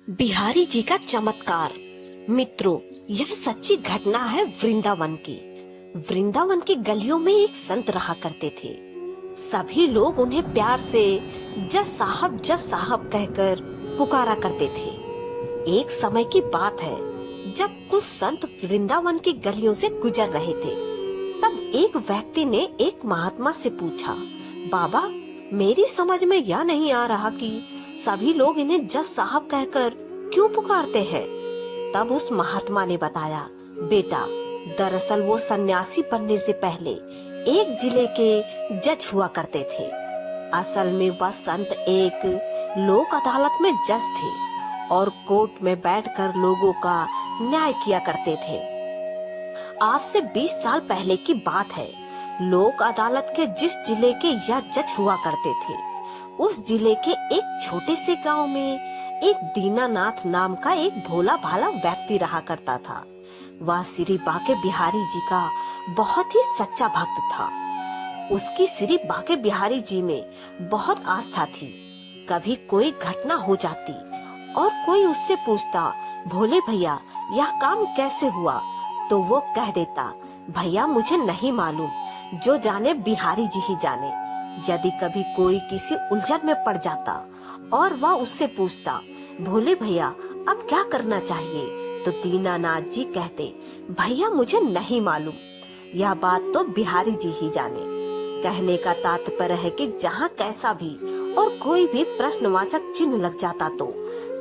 बिहारी जी का चमत्कार। मित्रों, यह सच्ची घटना है वृंदावन की। वृंदावन की गलियों में एक संत रहा करते थे। सभी लोग उन्हें प्यार से जज साहब कहकर पुकारा करते थे। एक समय की बात है, जब कुछ संत वृंदावन की गलियों से गुजर रहे थे, तब एक व्यक्ति ने एक महात्मा से पूछा, बाबा, मेरी समझ में यह नहीं आ रहा कि सभी लोग इन्हें जज साहब कहकर क्यों पुकारते हैं। तब उस महात्मा ने बताया, बेटा, दरअसल वो सन्यासी बनने से पहले एक जिले के जज हुआ करते थे। असल में वह संत एक लोक अदालत में जज थे और कोर्ट में बैठकर लोगों का न्याय किया करते थे। आज से 20 साल पहले की बात है। लोक अदालत के जिस जिले के यह जज हुआ करते थे, उस जिले के एक छोटे से गांव में एक दीनानाथ नाम का एक भोला भाला व्यक्ति रहा करता था। वह श्री बांके बिहारी जी का बहुत ही सच्चा भक्त था। उसकी श्री बांके बिहारी जी में बहुत आस्था थी। कभी कोई घटना हो जाती और कोई उससे पूछता, भोले भैया, यह काम कैसे हुआ, तो वो कह देता, भैया मुझे नहीं मालूम, जो जाने बिहारी जी ही जाने। यदि कभी कोई किसी उलझन में पड़ जाता और वह उससे पूछता, भोले भैया अब क्या करना चाहिए, तो दीनानाथ जी कहते, भैया मुझे नहीं मालूम, यह बात तो बिहारी जी ही जाने। कहने का तात्पर्य है कि जहाँ कैसा भी और कोई भी प्रश्नवाचक चिन्ह लग जाता तो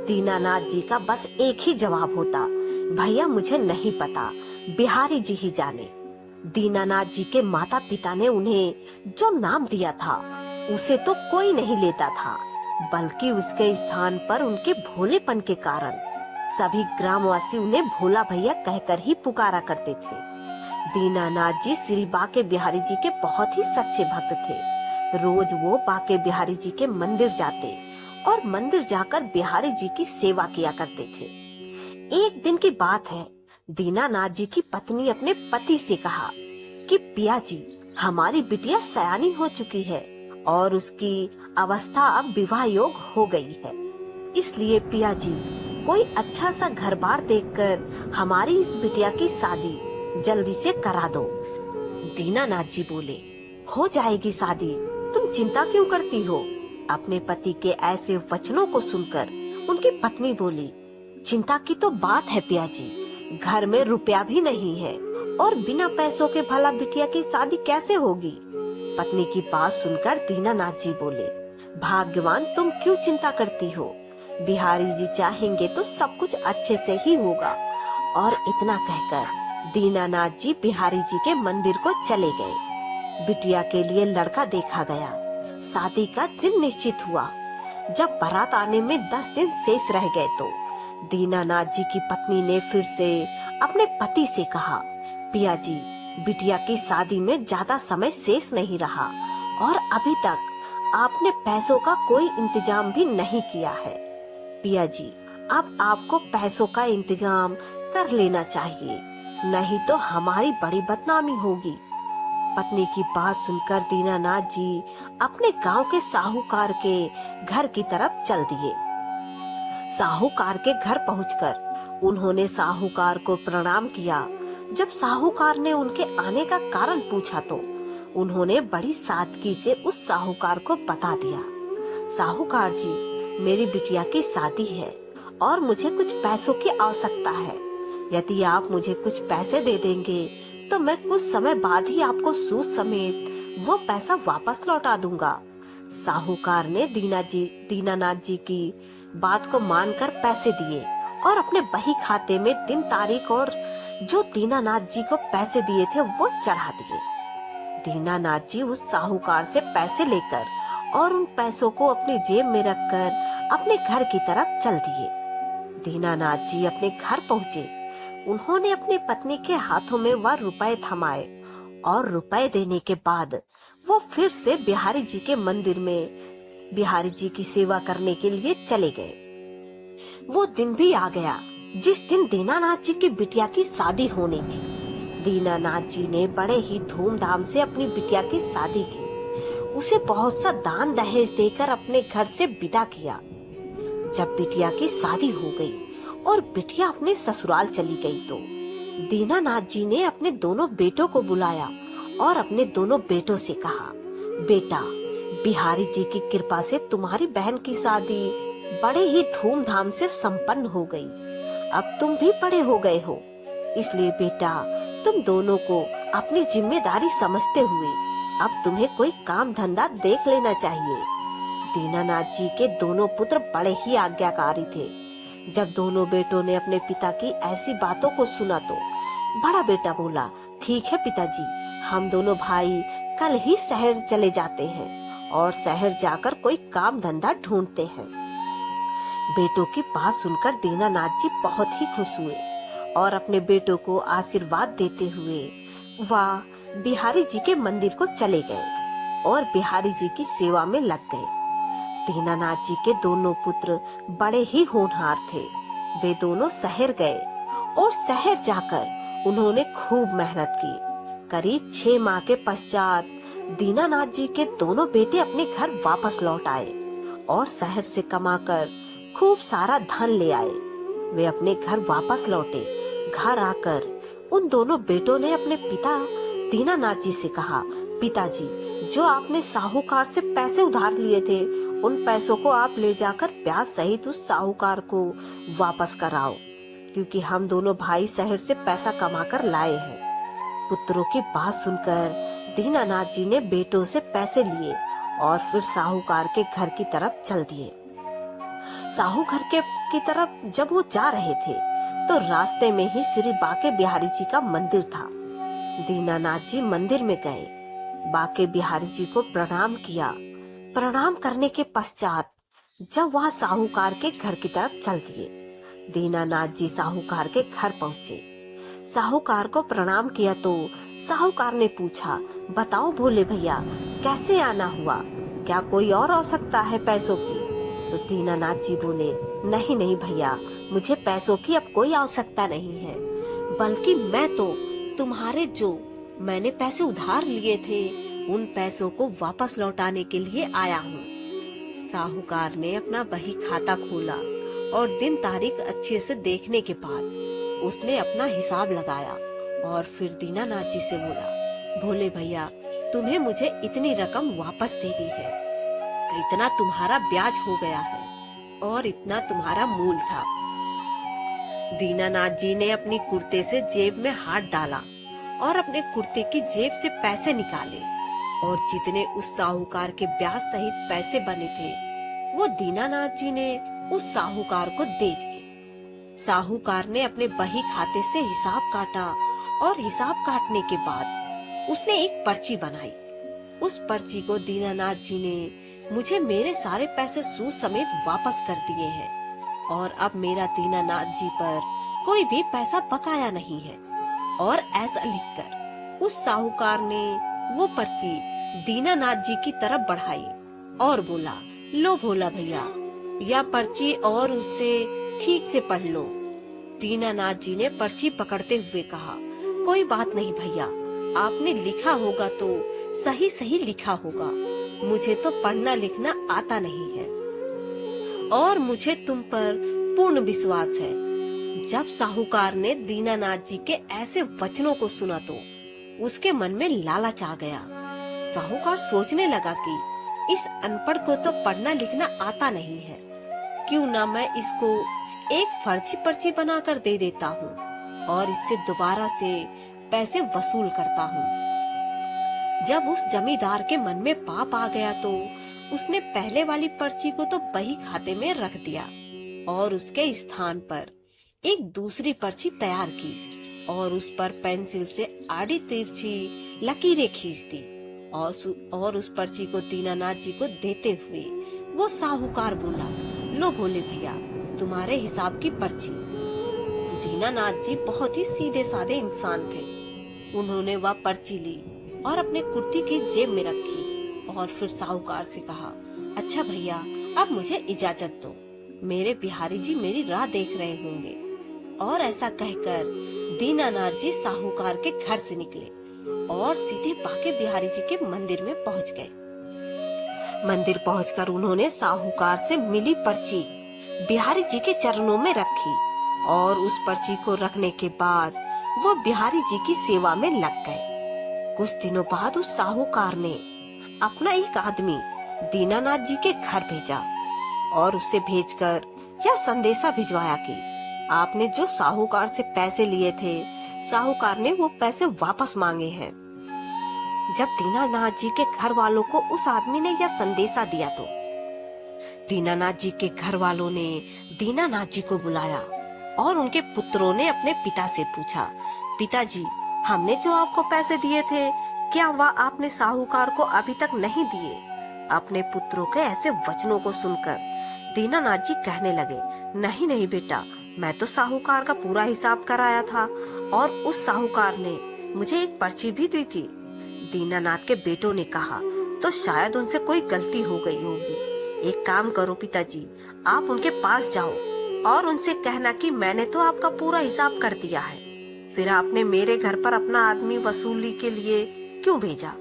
दीनानाथ जी का बस एक ही जवाब होता, भैया मुझे नहीं पता, बिहारी जी ही जाने। दीनानाथ जी के माता पिता ने उन्हें जो नाम दिया था, उसे तो कोई नहीं लेता था, बल्कि उसके स्थान पर उनके भोलेपन के कारण सभी ग्रामवासी उन्हें भोला भैया कहकर ही पुकारा करते थे। दीनानाथ जी श्री बांके बिहारी जी के बहुत ही सच्चे भक्त थे। रोज वो बांके बिहारी जी के मंदिर जाते और मंदिर जाकर बिहारी जी की सेवा किया करते थे। एक दिन की बात है, दीनानाथ जी की पत्नी अपने पति से कहा कि पिया जी, हमारी बिटिया सयानी हो चुकी है और उसकी अवस्था अब विवाह योग्य हो गई है। इसलिए पिया जी, कोई अच्छा सा घर बार देखकर हमारी इस बिटिया की शादी जल्दी से करा दो। दीनानाथ जी बोले, हो जाएगी शादी, तुम चिंता क्यों करती हो। अपने पति के ऐसे वचनों को सुनकर उनकी पत्नी बोली, चिंता की तो बात है पिया जी, घर में रुपया भी नहीं है और बिना पैसों के भला बिटिया की शादी कैसे होगी। पत्नी की बात सुनकर दीनानाथ जी बोले, भाग्यवान, तुम क्यों चिंता करती हो, बिहारी जी चाहेंगे तो सब कुछ अच्छे से ही होगा। और इतना कहकर दीनानाथ जी बिहारी जी के मंदिर को चले गए। बिटिया के लिए लड़का देखा गया। शादी का दिन निश्चित हुआ। जब बारात आने में 10 दिन शेष रह गए तो दीनानाथ जी की पत्नी ने फिर से अपने पति से कहा, पिया जी, बिटिया की शादी में ज्यादा समय शेष नहीं रहा और अभी तक आपने पैसों का कोई इंतजाम भी नहीं किया है। पिया जी, अब आपको पैसों का इंतजाम कर लेना चाहिए, नहीं तो हमारी बड़ी बदनामी होगी। पत्नी की बात सुनकर दीनानाथ जी अपने गांव के साहूकार के घर की तरफ चल दिए। साहूकार के घर पहुंचकर उन्होंने साहूकार को प्रणाम किया। जब साहूकार ने उनके आने का कारण पूछा तो उन्होंने बड़ी सादगी से उस साहूकार को बता दिया, साहूकार जी, मेरी बिटिया की शादी है और मुझे कुछ पैसों की आवश्यकता है। यदि आप मुझे कुछ पैसे दे देंगे तो मैं कुछ समय बाद ही आपको सूद समेत वो पैसा वापस लौटा दूंगा। साहूकार ने दीनानाथ जी की बात को मानकर पैसे दिए और अपने बही खाते में दिन तारीख और जो दीनानाथ जी को पैसे दिए थे वो चढ़ा दिए। दीनानाथ जी उस साहूकार से पैसे लेकर और उन पैसों को अपनी जेब में रखकर अपने घर की तरफ चल दिए। दीनानाथ जी अपने घर पहुँचे। उन्होंने अपनी पत्नी के हाथों में वह रुपए थमाए और रुपए देने के बाद वो फिर से बिहारी जी के मंदिर में बिहारी जी की सेवा करने के लिए चले गए। वो दिन भी आ गया जिस दिन दीनानाथ जी की बिटिया की शादी होनी थी। दीनानाथ जी ने बड़े ही धूमधाम से अपनी बिटिया की शादी की। उसे बहुत सा दान दहेज देकर अपने घर से विदा किया। जब बिटिया की शादी हो गई और बिटिया अपने ससुराल चली गई तो दीनानाथ जी ने अपने दोनों बेटों को बुलाया और अपने दोनों बेटों से कहा, बेटा, बिहारी जी की कृपा से तुम्हारी बहन की शादी बड़े ही धूमधाम से संपन्न हो गई। अब तुम भी बड़े हो गए हो, इसलिए बेटा तुम दोनों को अपनी जिम्मेदारी समझते हुए अब तुम्हें कोई काम धंधा देख लेना चाहिए। दीनानाथ जी के दोनों पुत्र बड़े ही आज्ञाकारी थे। जब दोनों बेटों ने अपने पिता की ऐसी बातों को सुना तो बड़ा बेटा बोला, ठीक है पिताजी, हम दोनों भाई कल ही शहर चले जाते हैं और शहर जाकर कोई काम धंधा ढूंढते हैं। बेटों की बात सुनकर दीनानाथ जी बहुत ही खुश हुए और अपने बेटों को आशीर्वाद देते हुए वह बिहारी जी के मंदिर को चले गए और बिहारी जी की सेवा में लग गए। दीनानाथ जी के दोनों पुत्र बड़े ही होनहार थे। वे दोनों शहर गए और शहर जाकर उन्होंने खूब मेहनत की। करीब 6 माह के पश्चात दीनानाथ जी के दोनों बेटे अपने घर वापस लौट आए और शहर से कमाकर खूब सारा धन ले आए। वे अपने घर वापस लौटे। घर आकर उन दोनों बेटों ने अपने पिता दीनानाथ जी से कहा, पिताजी, जो आपने साहूकार से पैसे उधार लिए थे उन पैसों को आप ले जाकर ब्याज सहित उस साहूकार को वापस कराओ, क्योंकि हम दोनों भाई शहर से पैसा कमाकर लाए हैं। पुत्रों की बात सुनकर दीनानाथ जी ने बेटों से पैसे लिए और फिर साहूकार के घर की तरफ चल दिए। साहूकार की तरफ जब वो जा रहे थे तो रास्ते में ही श्री बाके बिहारी जी का मंदिर था। दीनानाथ जी मंदिर में गए, बाके बिहारी जी को प्रणाम किया। प्रणाम करने के पश्चात जब वह साहूकार के घर की तरफ चल दिए, दीनानाथ जी साहूकार के घर पहुँचे। साहूकार को प्रणाम किया तो साहूकार ने पूछा, बताओ भोले भैया, कैसे आना हुआ? क्या कोई और आवश्यकता है पैसों की? तो दीनानाथ जी बोले, नहीं नहीं भैया, मुझे पैसों की अब कोई आवश्यकता नहीं है, बल्कि मैं तो तुम्हारे जो मैंने पैसे उधार लिए थे उन पैसों को वापस लौटाने के लिए आया हूँ। साहूकार ने अपना बही खाता खोला और दिन तारीख अच्छे से देखने के बाद उसने अपना हिसाब लगाया और फिर दीनानाथ जी से बोला, भोले भैया, तुम्हें मुझे इतनी रकम वापस देनी है, इतना तुम्हारा ब्याज हो गया है और इतना तुम्हारा मूल था। दीनानाथ जी ने अपनी कुर्ते से जेब में हाथ डाला और अपने कुर्ते की जेब से पैसे निकाले और जितने उस साहूकार के ब्याज सहित पैसे बने थे वो दीनानाथ जी ने उस साहूकार को दे दिए। साहूकार ने अपने बही खाते से हिसाब काटा और हिसाब काटने के बाद उसने एक पर्ची बनाई। उस पर्ची को दीनानाथ जी ने, मुझे मेरे सारे पैसे सूद समेत वापस कर दिए हैं और अब मेरा दीनानाथ जी पर कोई भी पैसा बकाया नहीं है। और ऐसा लिखकर उस साहूकार ने वो पर्ची दीनानाथ जी की तरफ बढ़ाई और बोला, लो भोला भैया, यह पर्ची और उससे ठीक से पढ़ लो। दीनानाथ जी ने पर्ची पकड़ते हुए कहा, कोई बात नहीं भैया, आपने लिखा होगा तो सही सही लिखा होगा, मुझे तो पढ़ना लिखना आता नहीं है और मुझे तुम पर पूर्ण विश्वास है। जब साहूकार ने दीनानाथ जी के ऐसे वचनों को सुना तो उसके मन में लालच आ गया। साहूकार सोचने लगा कि इस अनपढ़ को तो पढ़ना लिखना आता नहीं है, क्यों ना मैं इसको एक फर्जी पर्ची बनाकर दे देता हूँ और इससे दोबारा से पैसे वसूल करता हूँ। जब उस जमींदार के मन में पाप आ गया तो उसने पहले वाली पर्ची को तो बही खाते में रख दिया और उसके स्थान पर एक दूसरी पर्ची तैयार की और उस पर पेंसिल से आड़ी तिरछी लकीरें खींच दी और उस पर्ची को दीनानाथ जी को देते हुए वो साहूकार बोला, लो भोले भैया, तुम्हारे हिसाब की पर्ची। दीनानाथ जी बहुत ही सीधे साधे इंसान थे। उन्होंने वह पर्ची ली और अपने कुर्ती की जेब में रखी और फिर साहूकार से कहा, अच्छा भैया, अब मुझे इजाजत दो, मेरे बिहारी जी मेरी राह देख रहे होंगे। और ऐसा कहकर दीनानाथ जी साहूकार के घर से निकले और सीधे बाके बिहारी जी के मंदिर में पहुंच गए। मंदिर पहुंचकर उन्होंने साहूकार से मिली पर्ची बिहारी जी के चरणों में रखी और उस पर्ची को रखने के बाद वो बिहारी जी की सेवा में लग गए। कुछ दिनों बाद उस साहूकार ने अपना एक आदमी दीनानाथ जी के घर भेजा और उसे भेजकर यह संदेशा भिजवाया कि आपने जो साहूकार से पैसे लिए थे, साहूकार ने वो पैसे वापस मांगे हैं। जब दीनानाथ जी के घर वालों को उस आदमी ने यह संदेशा दिया तो दीनानाथ जी के घर वालों ने दीनानाथ जी को बुलाया और उनके पुत्रों ने अपने पिता से पूछा, पिताजी, हमने जो आपको पैसे दिए थे, क्या वह आपने साहूकार को अभी तक नहीं दिए? अपने पुत्रों के ऐसे वचनों को सुनकर दीनानाथ जी कहने लगे, नहीं नहीं बेटा, मैं तो साहूकार का पूरा हिसाब कराया था और उस साहूकार ने मुझे एक पर्ची भी दी थी। दीनानाथ के बेटों ने कहा, तो शायद उनसे कोई गलती हो गई होगी। एक काम करो पिताजी, आप उनके पास जाओ और उनसे कहना कि मैंने तो आपका पूरा हिसाब कर दिया है, फिर आपने मेरे घर पर अपना आदमी वसूली के लिए क्यों भेजा?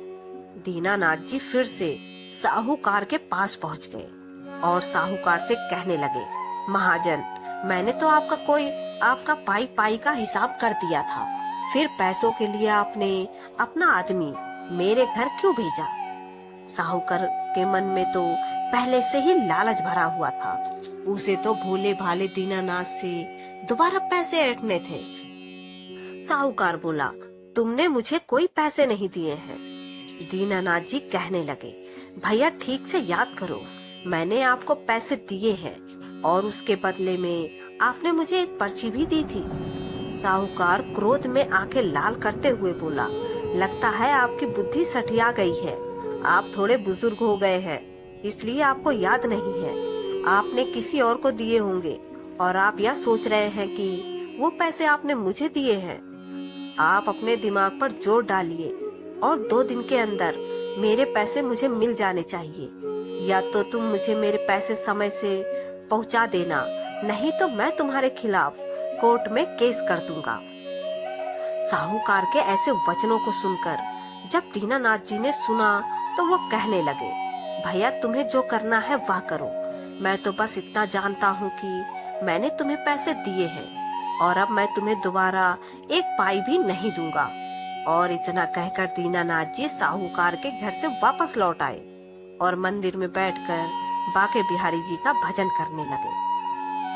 दीनानाथ जी फिर से साहूकार के पास पहुंच गए और साहूकार से कहने लगे, महाजन, मैंने तो आपका पाई पाई का हिसाब कर दिया था, फिर पैसों के लिए आपने अपना आदमी मेरे घर क्यों भेजा? साहूकार के मन में तो पहले से ही लालच भरा हुआ था। उसे तो भोले भाले दीनानाथ से दोबारा पैसे ऐंठने थे। साहूकार बोला, तुमने मुझे कोई पैसे नहीं दिए हैं। दीनानाथ जी कहने लगे, भैया ठीक से याद करो, मैंने आपको पैसे दिए हैं और उसके बदले में आपने मुझे एक पर्ची भी दी थी। साहूकार क्रोध में आंखें लाल करते हुए बोला, लगता है आपकी बुद्धि सठिया गई है, आप थोड़े बुजुर्ग हो गए हैं, इसलिए आपको याद नहीं है। आपने किसी और को दिए होंगे और आप यह सोच रहे हैं कि वो पैसे आपने मुझे दिए हैं। आप अपने दिमाग पर जोर डालिए और 2 दिन के अंदर मेरे पैसे मुझे मिल जाने चाहिए, या तो तुम मुझे मेरे पैसे समय से पहुंचा देना, नहीं तो मैं तुम्हारे खिलाफ कोर्ट में केस कर दूंगा। साहूकार के ऐसे वचनों को सुनकर जब दीनानाथ जी ने सुना तो वो कहने लगे, भैया तुम्हें जो करना है वह करो, मैं तो बस इतना जानता हूँ कि मैंने तुम्हें पैसे दिए हैं और अब मैं तुम्हें दोबारा एक पाई भी नहीं दूंगा। और इतना कहकर दीनानाथ जी साहूकार के घर से वापस लौट आए और मंदिर में बैठकर बाके बिहारी जी का भजन करने लगे।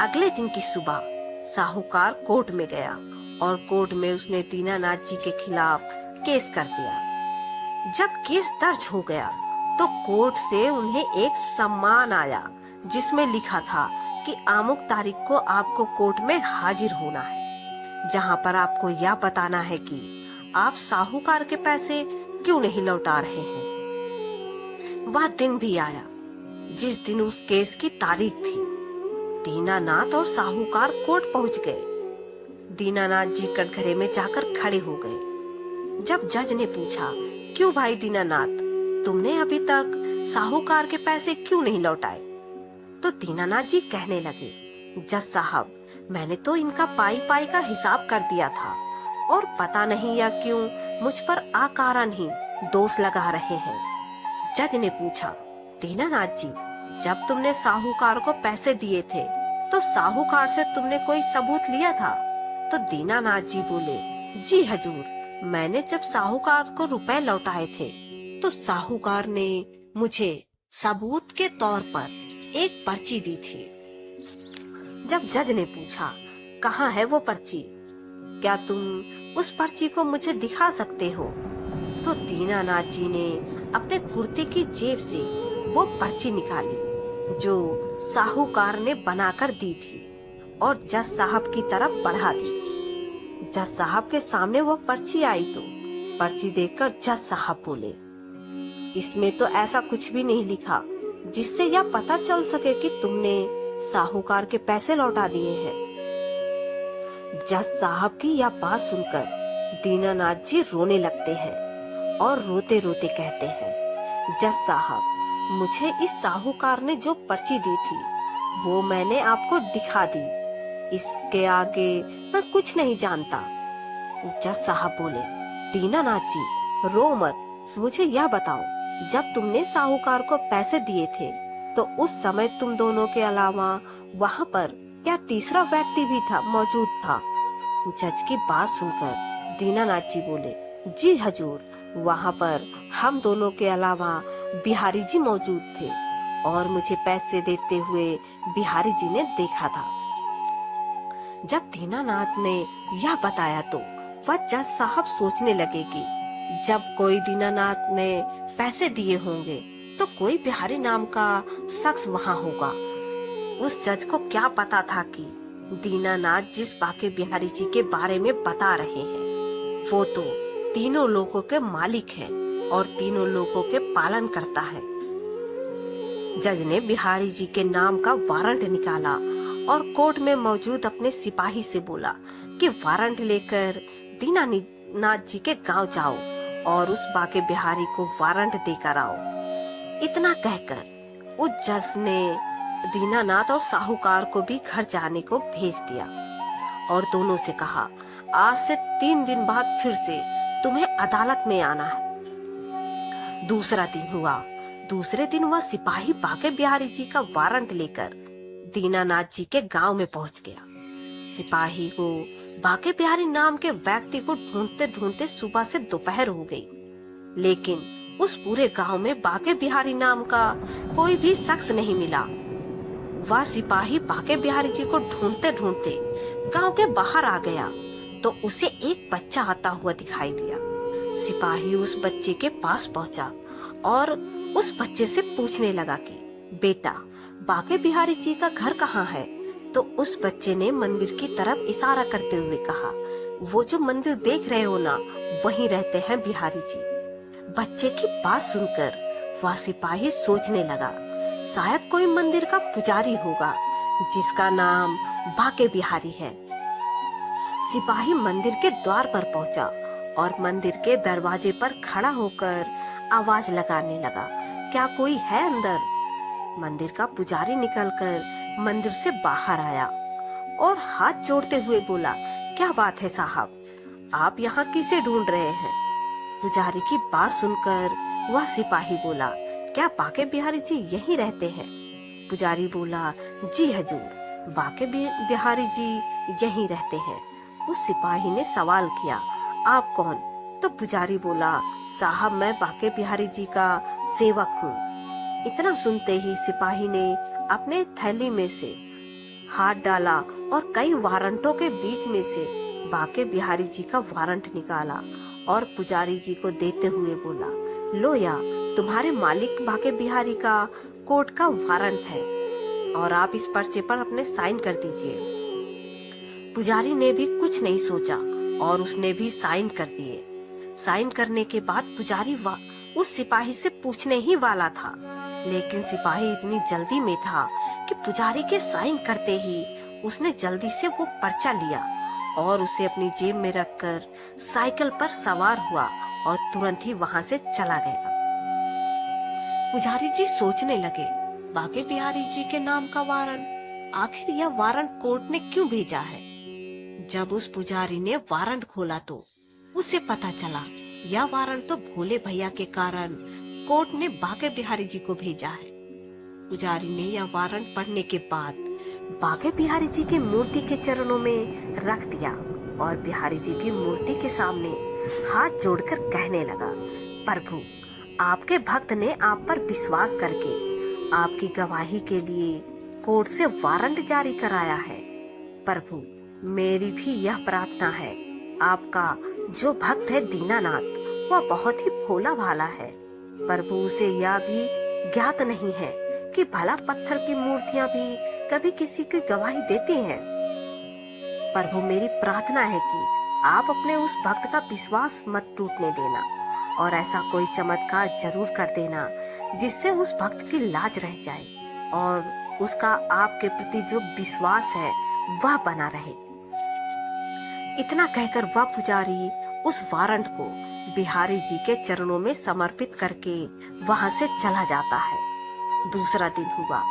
अगले दिन की सुबह साहूकार कोर्ट में गया और कोर्ट में उसने दीनानाथ जी के खिलाफ केस कर दिया। जब केस दर्ज हो गया तो कोर्ट से उन्हें एक सम्मान आया जिसमें लिखा था कि अमुक तारीख को आपको कोर्ट में हाजिर होना है, जहां पर आपको यह बताना है कि आप साहूकार के पैसे क्यों नहीं लौटा रहे हैं। वह दिन भी आया जिस दिन उस केस की तारीख थी। दीनानाथ और साहूकार कोर्ट पहुंच गए। दीनानाथ जी कटघरे में जाकर खड़े हो गए। जब जज ने पूछा, क्यों भाई दीनानाथ, तुमने अभी तक साहूकार के पैसे क्यों नहीं लौटाए? तो दीनानाथ जी कहने लगे, जज साहब, मैंने तो इनका पाई पाई का हिसाब कर दिया था और पता नहीं या क्यों मुझ पर अकारण ही दोष लगा रहे हैं। जज ने पूछा, दीनानाथ जी, जब तुमने साहूकार को पैसे दिए थे तो साहूकार से तुमने कोई सबूत लिया था? तो दीनानाथ जी बोले, जी हजूर, मैंने जब साहूकार को रुपए लौटाए थे तो साहूकार ने मुझे सबूत के तौर पर एक पर्ची दी थी। जब जज ने पूछा, कहाँ है वो पर्ची, क्या तुम उस पर्ची को मुझे दिखा सकते हो? तो दीनानाथ जी ने अपने कुर्ते की जेब से वो पर्ची निकाली जो साहूकार ने बनाकर दी थी और जज साहब की तरफ बढ़ा दी। जज साहब के सामने वो पर्ची आई तो पर्ची देखकर जज साहब बोले, इसमें तो ऐसा कुछ भी नहीं लिखा जिससे यह पता चल सके कि तुमने साहूकार के पैसे लौटा दिए हैं। जज साहब की यह बात सुनकर दीनानाथ जी रोने लगते हैं और रोते रोते कहते हैं, जज साहब, मुझे इस साहूकार ने जो पर्ची दी थी वो मैंने आपको दिखा दी, इसके आगे मैं कुछ नहीं जानता। जज साहब बोले, दीनानाथ जी, रो मत, मुझे यह बताओ, जब तुमने साहूकार को पैसे दिए थे तो उस समय तुम दोनों के अलावा वहाँ पर क्या तीसरा व्यक्ति भी था मौजूद था? जज की बात सुनकर दीनानाथ जी बोले, जी हजूर, वहाँ पर हम दोनों के अलावा बिहारी जी मौजूद थे और मुझे पैसे देते हुए बिहारी जी ने देखा था। जब दीनानाथ ने यह बताया तो वह जज साहब सोचने लगे कि जब कोई दीनानाथ ने पैसे दिए होंगे तो कोई बिहारी नाम का शख्स वहाँ होगा। उस जज को क्या पता था कि दीनानाथ जिस बाके बिहारी जी के बारे में बता रहे हैं वो तो तीनों लोगों के मालिक हैं और तीनों लोगों के पालन करता है। जज ने बिहारी जी के नाम का वारंट निकाला और कोर्ट में मौजूद अपने सिपाही से बोला कि वारंट लेकर दीनानाथ जी के गांव जाओ और उस बाके बिहारी को वारंट देकर आओ। इतना कहकर उस जज ने दीनानाथ और साहूकार को भी घर जाने को भेज दिया और दोनों से कहा, आज से 3 दिन बाद फिर से तुम्हें अदालत में आना है। दूसरा दिन हुआ। दूसरे दिन वह सिपाही बाके बिहारी जी का वारंट लेकर दीनानाथ जी के गांव में पहुंच गया। सिपाही को बाके बिहारी नाम के व्यक्ति को ढूंढते ढूंढते सुबह से दोपहर हो गई, लेकिन उस पूरे गांव में बाके बिहारी नाम का कोई भी शख्स नहीं मिला। वह सिपाही बाके बिहारी जी को ढूंढते ढूंढते गांव के बाहर आ गया तो उसे एक बच्चा आता हुआ दिखाई दिया। सिपाही उस बच्चे के पास पहुंचा और उस बच्चे से पूछने लगा कि बेटा, बाके बिहारी जी का घर कहाँ है? तो उस बच्चे ने मंदिर की तरफ इशारा करते हुए कहा, वो जो मंदिर देख रहे हो ना, वहीं रहते हैं बिहारी जी। बच्चे की बात सुनकर वह सिपाही सोचने लगा, शायद कोई मंदिर का पुजारी होगा जिसका नाम बाके बिहारी है। सिपाही मंदिर के द्वार पर पहुंचा और मंदिर के दरवाजे पर खड़ा होकर आवाज लगाने लगा, क्या कोई है अंदर? मंदिर का पुजारी निकलकर मंदिर से बाहर आया और हाथ जोड़ते हुए बोला, क्या बात है साहब, आप यहाँ किसे ढूंढ रहे हैं? पुजारी की बात सुनकर वह सिपाही बोला, क्या बाके बिहारी जी यहीं रहते हैं? पुजारी बोला, जी हजूर, बाके बिहारी जी यहीं रहते हैं। उस सिपाही ने सवाल किया, आप कौन? तो पुजारी बोला, साहब मैं बाके बिहारी जी का सेवक हूँ। इतना सुनते ही सिपाही ने अपने थैली में से हाथ डाला और कई वारंटों के बीच में से बाके बिहारी जी का वारंट निकाला और पुजारी जी को देते हुए बोला, लो या तुम्हारे मालिक बाके बिहारी का कोर्ट का वारंट है और आप इस पर्चे पर अपने साइन कर दीजिए। पुजारी ने भी कुछ नहीं सोचा और उसने भी साइन कर दिए। साइन करने के बाद पुजारी उस सिपाही से पूछने ही वाला था, लेकिन सिपाही इतनी जल्दी में था कि पुजारी के साइन करते ही उसने जल्दी से वो पर्चा लिया और उसे अपनी जेब में रखकर साइकिल पर सवार हुआ और तुरंत ही वहां से चला गया। पुजारी जी सोचने लगे, बाके बिहारी जी के नाम का वारंट, आखिर यह वारंट कोर्ट ने क्यों भेजा है? जब उस पुजारी ने वारंट खोला तो उसे पता चला यह वारंट तो भोले भैया के कारण कोर्ट ने बाके बिहारी जी को भेजा है। पुजारी ने यह वारंट पढ़ने के बाद बाके बिहारी जी की मूर्ति के चरणों में रख दिया और बिहारी जी की मूर्ति के सामने हाथ जोड़कर कहने लगा, प्रभु, आपके भक्त ने आप पर विश्वास करके आपकी गवाही के लिए कोर्ट से वारंट जारी कराया है। प्रभु, मेरी भी यह प्रार्थना है, आपका जो भक्त है दीनानाथ, वह बहुत ही भोला भाला है। प्रभु, उसे यह भी ज्ञात नहीं है कि भला पत्थर की मूर्तियां भी कभी किसी की गवाही देती हैं। प्रभु, मेरी प्रार्थना है कि आप अपने उस भक्त का विश्वास मत टूटने देना और ऐसा कोई चमत्कार जरूर कर देना जिससे उस भक्त की लाज रह जाए और उसका आपके प्रति जो विश्वास है वह बना रहे। इतना कहकर वह पुजारी उस वारंट को बिहारी जी के चरणों में समर्पित करके वहां से चला जाता है। दूसरा दिन हुआ।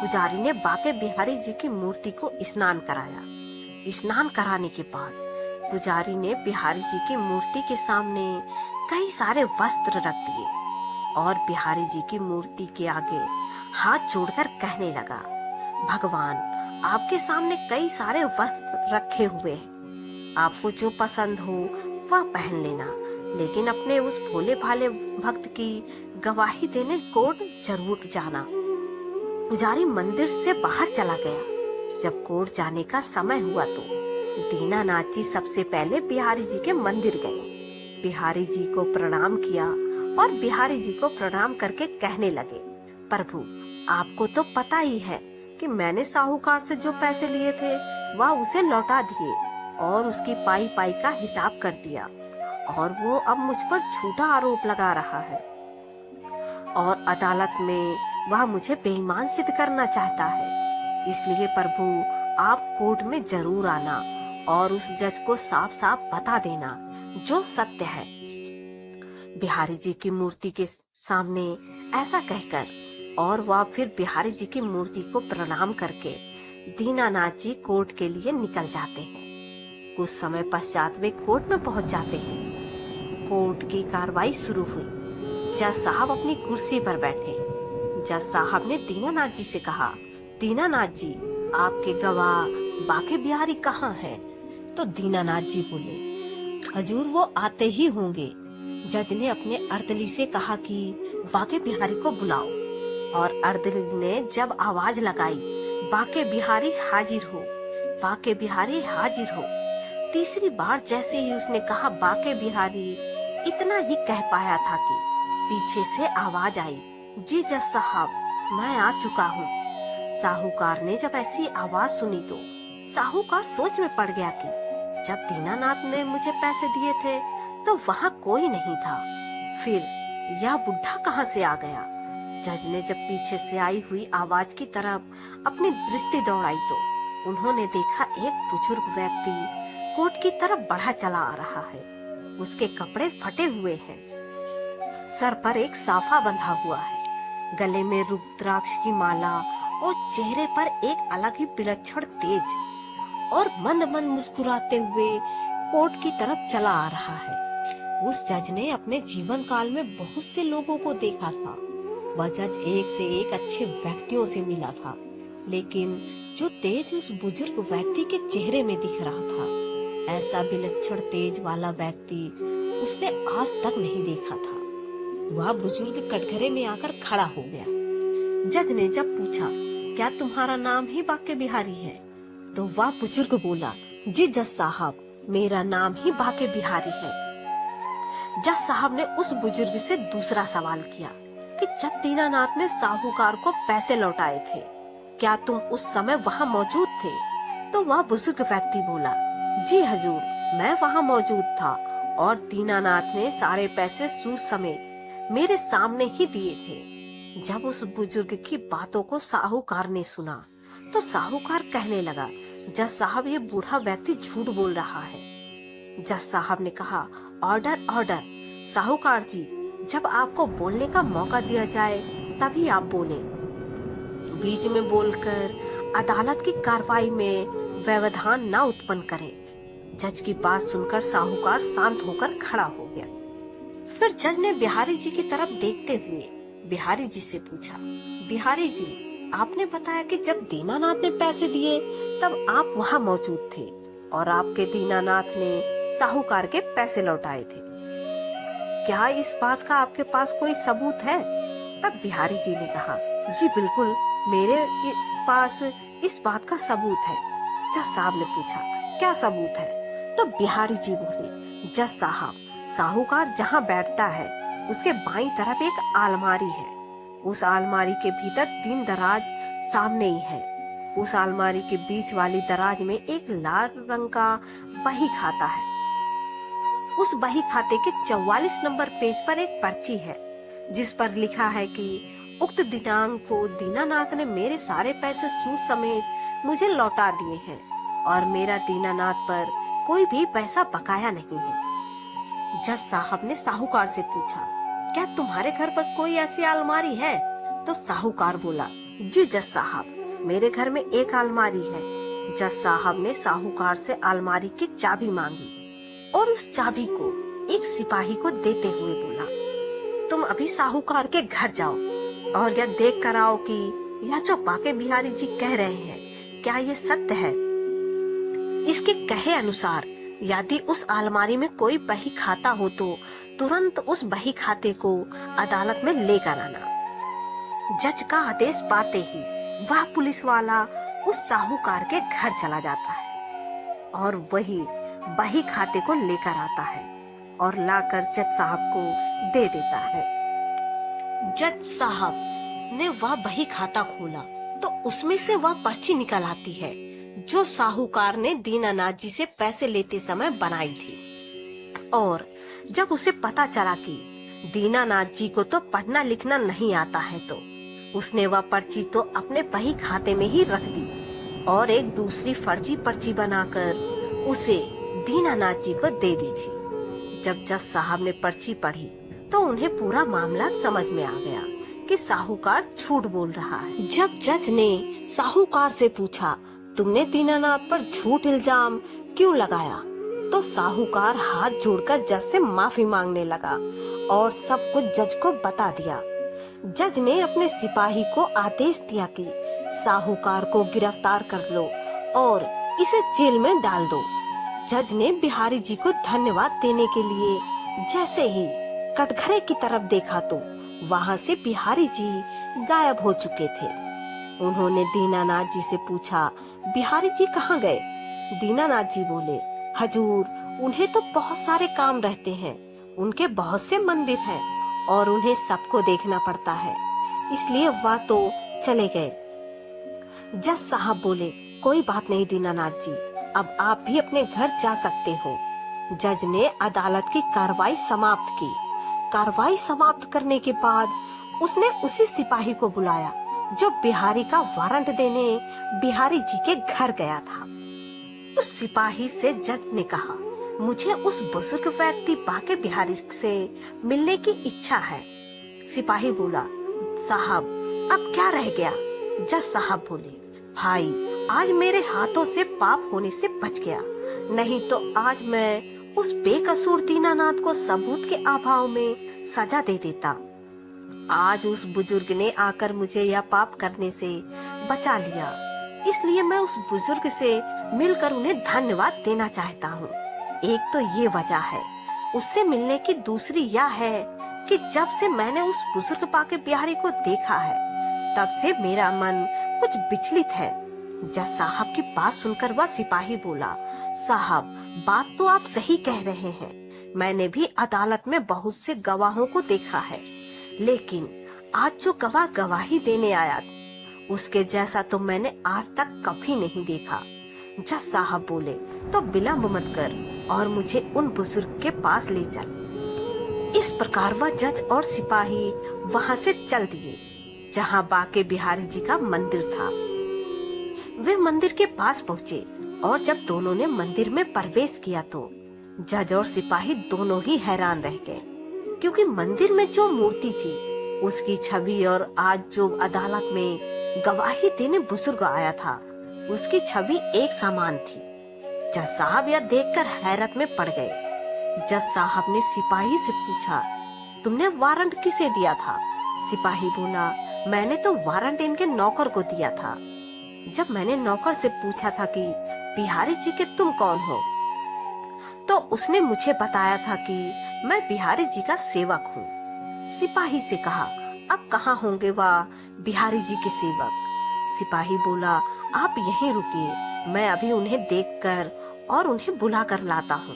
पुजारी ने बाके बिहारी जी की मूर्ति को स्नान कराया। स्नान कराने के बाद पुजारी ने बिहारी जी की मूर्ति के सामने कई सारे वस्त्र रख दिए और बिहारी जी की मूर्ति के आगे हाथ जोड़कर कहने लगा, भगवान, आपके सामने कई सारे वस्त्र रखे हुए हैं, आपको जो पसंद हो वह पहन लेना, लेकिन अपने उस भोले भाले भक्त की गवाही देने कोर्ट जरूर जाना। पुजारी मंदिर से बाहर चला गया। जब कोर्ट जाने का समय हुआ तो दीनानाथ जी सबसे पहले बिहारी जी के मंदिर गए। बिहारी जी को प्रणाम किया और बिहारी जी को प्रणाम करके कहने लगे, प्रभु आपको तो पता ही है कि मैंने साहूकार से जो पैसे लिए थे वह उसे लौटा दिए और उसकी पाई पाई का हिसाब कर दिया, और वो अब मुझ पर झूठा आरोप लगा रहा है और अदालत में वह मुझे बेईमान सिद्ध करना चाहता है। इसलिए प्रभु आप कोर्ट में जरूर आना और उस जज को साफ साफ बता देना जो सत्य है। बिहारी जी की मूर्ति के सामने ऐसा कहकर और वह फिर बिहारी जी की मूर्ति को प्रणाम करके दीनानाथ जी कोर्ट के लिए निकल जाते हैं। कुछ समय पश्चात वे कोर्ट में पहुंच जाते हैं। कोर्ट की कार्रवाई शुरू हुई। जज साहब अपनी कुर्सी पर बैठे। जज साहब ने दीनानाथ जी से कहा, दीनानाथ जी आपके गवाह बाके बिहारी कहाँ हैं? तो दीनानाथ जी बोले, हजूर वो आते ही होंगे। जज ने अपने अर्दली से कहा कि बाके बिहारी को बुलाओ, और अर्दली ने जब आवाज लगाई, बाके बिहारी हाजिर हो, बाके बिहारी हाजिर हो। तीसरी बार जैसे ही उसने कहा बाके बिहारी, इतना ही कह पाया था कि पीछे से आवाज आई, जी जज साहब मैं आ चुका हूँ। साहूकार ने जब ऐसी आवाज सुनी तो साहूकार सोच में पड़ गया कि जब दीनानाथ ने मुझे पैसे दिए थे तो वहाँ कोई नहीं था, फिर यह बुढ़ा कहाँ से आ गया? जज ने जब पीछे से आई हुई आवाज की तरफ अपनी दृष्टि दौड़ाई तो उन्होंने देखा एक बुजुर्ग व्यक्ति कोर्ट की तरफ बढ़ा चला आ रहा है। उसके कपड़े फटे हुए हैं, सर पर एक साफा बंधा हुआ है, गले में रुद्राक्ष की माला और चेहरे पर एक अलग ही विलक्षण तेज, और मंद मंद मुस्कुराते हुए कोर्ट की तरफ चला आ रहा है। उस जज ने अपने जीवन काल में बहुत से लोगों को देखा था। वह जज एक से एक अच्छे व्यक्तियों से मिला था, लेकिन जो तेज उस बुजुर्ग व्यक्ति के चेहरे में दिख रहा था, ऐसा विलक्षण तेज वाला व्यक्ति उसने आज तक नहीं देखा था। वह बुजुर्ग कटघरे में आकर खड़ा हो गया। जज ने जब पूछा, क्या तुम्हारा नाम ही बाके बिहारी है? तो वह बुजुर्ग बोला, जी जज साहब मेरा नाम ही बाके बिहारी है। जज साहब ने उस बुजुर्ग से दूसरा सवाल किया कि जब दीनानाथ ने साहूकार को पैसे लौटाए थे, क्या तुम उस समय वहाँ मौजूद थे? तो वह बुजुर्ग व्यक्ति बोला, जी हजूर मैं वहाँ मौजूद था, और दीनानाथ ने सारे पैसे सूद समेत मेरे सामने ही दिए थे। जब उस बुजुर्ग की बातों को साहूकार ने सुना तो साहूकार कहने लगा, जज साहब ये बूढ़ा व्यक्ति झूठ बोल रहा है। जज साहब ने कहा, ऑर्डर ऑर्डर। साहूकार जी जब आपको बोलने का मौका दिया जाए तभी आप बोले, बीच में बोलकर अदालत की कार्रवाई में व्यवधान न उत्पन्न करें। जज की बात सुनकर साहूकार शांत होकर खड़ा हो गया। फिर जज ने बिहारी जी की तरफ देखते हुए बिहारी जी से पूछा, बिहारी जी आपने बताया कि जब दीनानाथ ने पैसे दिए तब आप वहाँ मौजूद थे और आपके दीनानाथ ने साहूकार के पैसे लौटाए थे, क्या इस बात का आपके पास कोई सबूत है? तब बिहारी जी ने कहा, जी बिल्कुल मेरे पास इस बात का सबूत है। जज साहब ने पूछा, क्या सबूत है? तो बिहारी जी बोले, जज साहब साहूकार जहाँ बैठता है उसके बाईं तरफ एक अलमारी है। उस अलमारी के भीतर 3 दराज सामने ही है। उस अलमारी के बीच वाली दराज में एक लाल रंग का बही खाता है। उस बही खाते के 44 नंबर पेज पर एक पर्ची है जिस पर लिखा है कि उक्त दिनांक को दीनानाथ ने मेरे सारे पैसे सूद समेत मुझे लौटा दिए हैं और मेरा दीनानाथ पर कोई भी पैसा बकाया नहीं है। जज साहब ने साहूकार से पूछा, क्या तुम्हारे घर पर कोई ऐसी अलमारी है? तो साहूकार बोला, जी जज साहब मेरे घर में एक अलमारी है। जज साहब ने साहूकार से अलमारी की चाबी मांगी और उस चाबी को एक सिपाही को देते हुए बोला, तुम अभी साहूकार के घर जाओ और यह देख कर आओ कि यह जो बाके बिहारी जी कह रहे हैं क्या ये सत्य है? इसके कहे अनुसार यदि उस अलमारी में कोई बही खाता हो तो तुरंत उस बही खाते को अदालत में लेकर आना। जज का आदेश पाते ही वह पुलिस वाला उस साहूकार के घर चला जाता है और वही बही खाते को लेकर आता है और लाकर जज साहब को दे देता है। जज साहब ने वह बही खाता खोला तो उसमें से वह पर्ची निकल आती है जो साहूकार ने दीनानाथ जी से पैसे लेते समय बनाई थी। और जब उसे पता चला कि दीनानाथ जी को तो पढ़ना लिखना नहीं आता है तो उसने वह पर्ची तो अपने बही खाते में ही रख दी और एक दूसरी फर्जी पर्ची बनाकर उसे दीनानाथ जी को दे दी थी। जब जज साहब ने पर्ची पढ़ी तो उन्हें पूरा मामला समझ में आ गया कि साहूकार झूठ बोल रहा है। जब जज ने साहूकार से पूछा, तुमने दीनानाथ पर झूठ इल्जाम क्यों लगाया, तो साहूकार हाथ जोड़कर जज से माफी मांगने लगा और सब कुछ जज को बता दिया। जज ने अपने सिपाही को आदेश दिया कि साहूकार को गिरफ्तार कर लो और इसे जेल में डाल दो। जज ने बिहारी जी को धन्यवाद देने के लिए जैसे ही कटघरे की तरफ देखा तो वहाँ से बिहारी जी गायब हो चुके थे। उन्होंने दीनानाथ जी से पूछा, बिहारी जी कहाँ गए? दीनानाथ जी बोले, हजूर, उन्हें तो बहुत सारे काम रहते हैं, उनके बहुत से मंदिर हैं और उन्हें सबको देखना पड़ता है, इसलिए वह तो चले गए। जज साहब बोले, कोई बात नहीं दीनानाथ जी, अब आप भी अपने घर जा सकते हो। जज ने अदालत की कार्रवाई समाप्त की। कार्रवाई समाप्त करने के बाद उसने उसी सिपाही को बुलाया जो बिहारी का वारंट देने बिहारी जी के घर गया था। उस सिपाही से जज ने कहा, मुझे उस बुजुर्ग व्यक्ति बाके बिहारी से मिलने की इच्छा है। सिपाही बोला, साहब अब क्या रह गया? जज साहब बोले, भाई आज मेरे हाथों से पाप होने से बच गया, नहीं तो आज मैं उस बेकसूर दीनानाथ को सबूत के अभाव में सजा दे देता। आज उस बुजुर्ग ने आकर मुझे यह पाप करने से बचा लिया, इसलिए मैं उस बुजुर्ग से मिलकर उन्हें धन्यवाद देना चाहता हूँ। एक तो ये वजह है। उससे मिलने की दूसरी यह है कि जब से मैंने उस बुजुर्ग बाके बिहारी को देखा है तब से मेरा मन कुछ विचलित है। जज साहब की बात सुनकर वह सिपाही बोला, साहब बात तो आप सही कह रहे हैं, मैंने भी अदालत में बहुत से गवाहों को देखा है, लेकिन आज जो गवाह गवाही देने आया उसके जैसा तो मैंने आज तक कभी नहीं देखा। जज साहब बोले, तो विलंब मत कर और मुझे उन बुजुर्ग के पास ले चल। इस प्रकार वह जज और सिपाही वहाँ से चल दिए जहाँ बाके बिहारी जी का मंदिर था। वे मंदिर के पास पहुँचे और जब दोनों ने मंदिर में प्रवेश किया तो जज और सिपाही दोनों ही हैरान रह गए, क्योंकि मंदिर में जो मूर्ति थी उसकी छवि और आज जो अदालत में गवाही देने बुजुर्ग आया था उसकी छवि एक समान थी। जज साहब यह देखकर हैरत में पड़ गए। जज साहब ने सिपाही से पूछा, तुमने वारंट किसे दिया था? सिपाही बोला, मैंने तो वारंट इनके नौकर को दिया था। जब मैंने नौकर से पूछा था कि बिहारी जी के तुम कौन हो, तो उसने मुझे बताया था कि मैं बिहारी जी का सेवक हूँ। सिपाही से कहा, अब कहाँ होंगे वह बिहारी जी के सेवक? सिपाही बोला, आप यहीं रुकिए, मैं अभी उन्हें देखकर और उन्हें बुला कर लाता हूँ।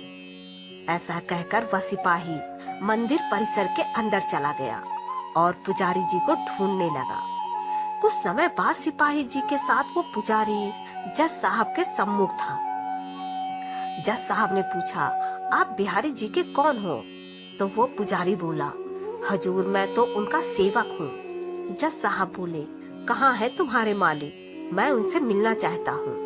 ऐसा कहकर वह सिपाही मंदिर परिसर के अंदर चला गया और पुजारी जी को ढूंढने लगा। कुछ समय बाद सिपाही जी के साथ वो पुजारी जज साहब के सम्मुख था। जज साहब ने पूछा, आप बिहारी जी के कौन हो? तो वो पुजारी बोला, हजूर मैं तो उनका सेवक हूँ। जज साहब बोले, कहाँ है तुम्हारे मालिक? मैं उनसे मिलना चाहता हूँ।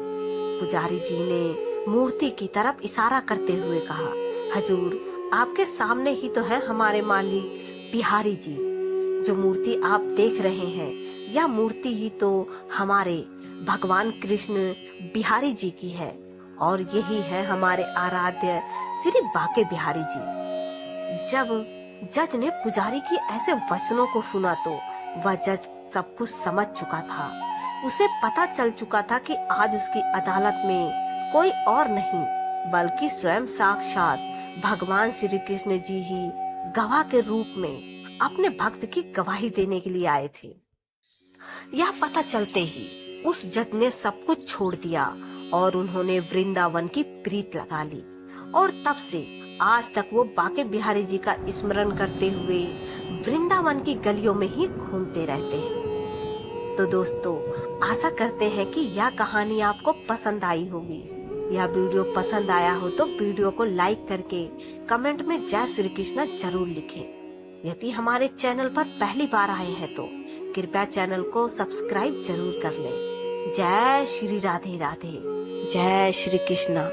पुजारी जी ने मूर्ति की तरफ इशारा करते हुए कहा, हजूर आपके सामने ही तो है हमारे मालिक बिहारी जी। जो मूर्ति आप देख रहे हैं यह मूर्ति ही तो हमारे भगवान कृष्ण बिहारी जी की है और यही है हमारे आराध्य श्री बाके बिहारी जी। जब जज ने पुजारी की ऐसे वचनों को सुना तो वह जज सब कुछ समझ चुका था, उसे पता चल चुका था कि आज उसकी अदालत में कोई और नहीं बल्कि स्वयं साक्षात भगवान श्री कृष्ण जी ही गवाह के रूप में अपने भक्त की गवाही देने के लिए आए थे। यह पता चलते ही उस जज ने सब कुछ छोड़ दिया और उन्होंने वृंदावन की प्रीत लगा ली और तब से आज तक वो बांके बिहारी जी का स्मरण करते हुए वृंदावन की गलियों में ही घूमते रहते हैं। तो दोस्तों, आशा करते हैं कि यह कहानी आपको पसंद आई होगी। यह वीडियो पसंद आया हो तो वीडियो को लाइक करके कमेंट में जय श्री कृष्णा जरूर लिखें। यदि हमारे चैनल पर पहली बार आए हैं तो कृपया चैनल को सब्सक्राइब जरूर कर लें। जय श्री राधे राधे, जय श्री कृष्णा।